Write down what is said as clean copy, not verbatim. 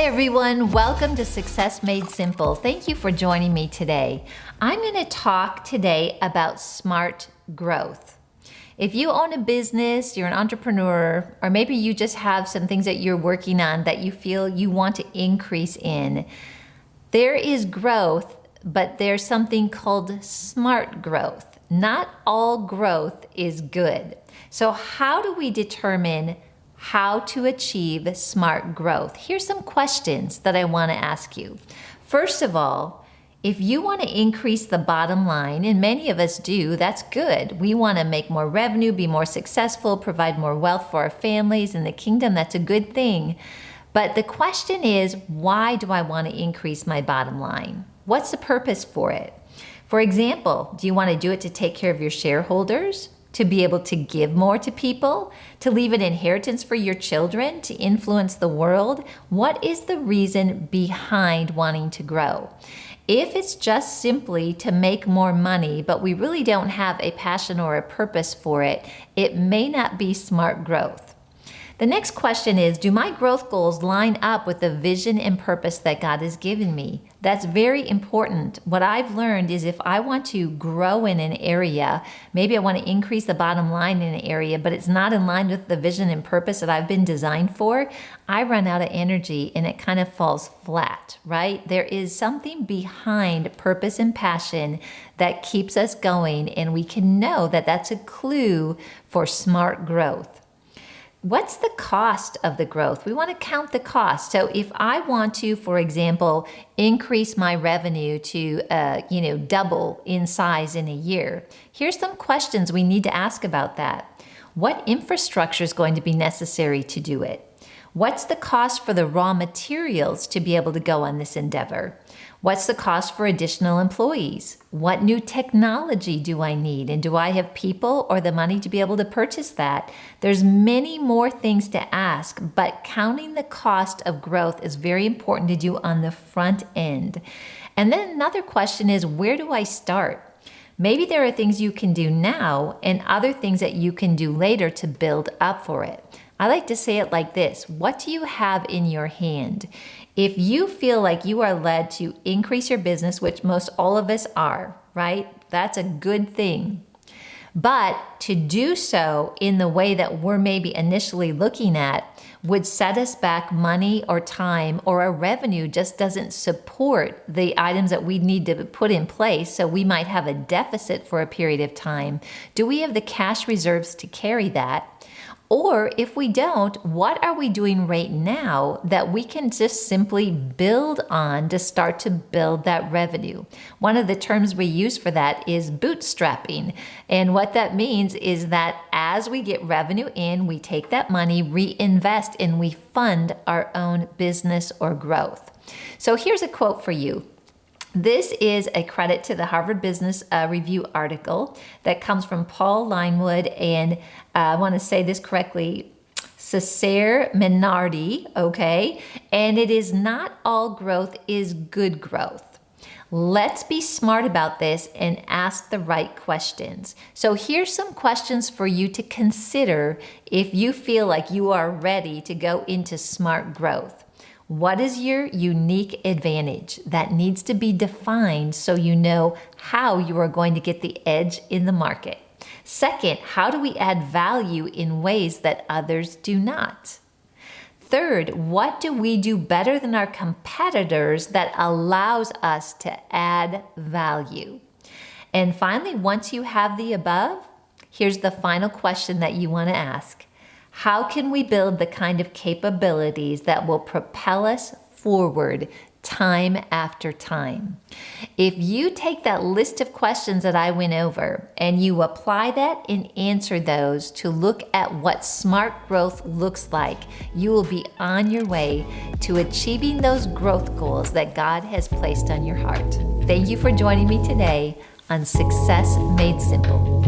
Hi everyone, welcome to Success Made Simple. Thank you for joining me today. I'm going to talk today about smart growth. If you own a business, you're an entrepreneur, or maybe you just have some things that you're working on that you feel you want to increase in, there is growth, but there's something called smart growth. Not all growth is good. So how do we determine how to achieve smart growth? Here's some questions that I want to ask you. First of all, if you want to increase the bottom line, and many of us do, that's good. We want to make more revenue, be more successful, provide more wealth for our families and the kingdom. That's a good thing. But the question is, why do I want to increase my bottom line? What's the purpose for it? For example, do you want to do it to take care of your shareholders? To be able to give more to people, to leave an inheritance for your children, to influence the world? What is the reason behind wanting to grow? If it's just simply to make more money, but we really don't have a passion or a purpose for it, it may not be smart growth. The next question is, do my growth goals line up with the vision and purpose that God has given me? That's very important. What I've learned is if I want to grow in an area, maybe I want to increase the bottom line in an area, but it's not in line with the vision and purpose that I've been designed for, I run out of energy and it kind of falls flat, right? There is something behind purpose and passion that keeps us going, and we can know that that's a clue for smart growth. What's the cost of the growth? We want to count the cost. So if I want to, for example, increase my revenue to, double in size in a year, here's some questions we need to ask about that. What infrastructure is going to be necessary to do it? What's the cost for the raw materials to be able to go on this endeavor? What's the cost for additional employees? What new technology do I need? And do I have people or the money to be able to purchase that? There's many more things to ask, but counting the cost of growth is very important to do on the front end. And then another question is, where do I start? Maybe there are things you can do now and other things that you can do later to build up for it. I like to say it like this: what do you have in your hand? If you feel like you are led to increase your business, which most all of us are, right? That's a good thing. But to do so in the way that we're maybe initially looking at would set us back money or time, or our revenue just doesn't support the items that we need to put in place, so we might have a deficit for a period of time. Do we have the cash reserves to carry that? Or if we don't, what are we doing right now that we can just simply build on to start to build that revenue? One of the terms we use for that is bootstrapping. And what that means is that as we get revenue in, we take that money, reinvest, and we fund our own business or growth. So here's a quote for you. This is a credit to the Harvard Business Review article that comes from Paul Linewood and I want to say this correctly, Cesare Minardi, okay? And it is, not all growth is good growth. Let's be smart about this and ask the right questions. So here's some questions for you to consider if you feel like you are ready to go into smart growth. What is your unique advantage that needs to be defined so you know how you are going to get the edge in the market? Second, how do we add value in ways that others do not? Third, what do we do better than our competitors that allows us to add value? And finally, once you have the above, here's the final question that you want to ask. How can we build the kind of capabilities that will propel us forward time after time? If you take that list of questions that I went over and you apply that and answer those to look at what smart growth looks like, you will be on your way to achieving those growth goals that God has placed on your heart. Thank you for joining me today on Success Made Simple.